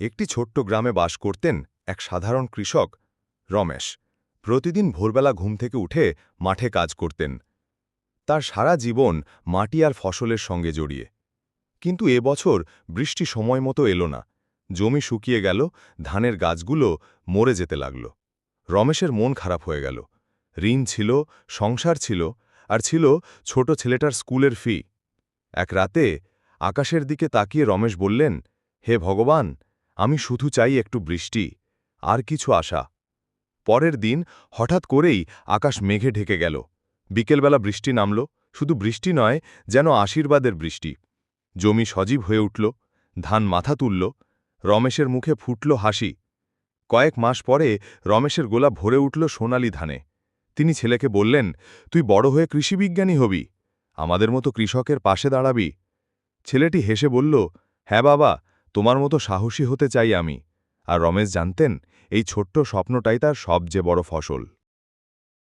একটি ছোট্ট গ্রামে বাস করতেন এক সাধারণ কৃষক রমেশ। প্রতিদিন ভোরবেলা ঘুম থেকে উঠে মাঠে কাজ করতেন। তার সারা জীবন মাটি আর ফসলের সঙ্গে জড়িয়ে। কিন্তু এবছর বৃষ্টি সময় মতো এলো না। জমি শুকিয়ে গেল, ধানের গাছগুলো মরে যেতে লাগল। রমেশের মন খারাপ হয়ে গেল। ঋণ ছিল, সংসার ছিল, আর ছিল ছোট ছেলেটার স্কুলের ফি। এক রাতে আকাশের দিকে তাকিয়ে রমেশ বললেন, হে ভগবান, আমি শুধু চাই একটু বৃষ্টি, আর কিছু আশা। পরের দিন হঠাৎ করেই আকাশ মেঘে ঢেকে গেল। বিকেলবেলা বৃষ্টি নামল, শুধু বৃষ্টি নয়, যেন আশীর্বাদের বৃষ্টি। জমি সজীব হয়ে উঠল, ধান মাথা তুলল, রমেশের মুখে ফুটল হাসি। কয়েক মাস পরে রমেশের গোলা ভরে উঠল সোনালি ধানে। তিনি ছেলেকে বললেন, তুই বড় হয়ে কৃষিবিজ্ঞানী হবি, আমাদের মতো কৃষকের পাশে দাঁড়াবি। ছেলেটি হেসে বলল, হ্যাঁ বাবা, তোমার মতো সাহসী হতে চাই আমি। আর রমেশ জানতেন, এই ছোট্ট স্বপ্নটাই তার সবচেয়ে বড় ফসল।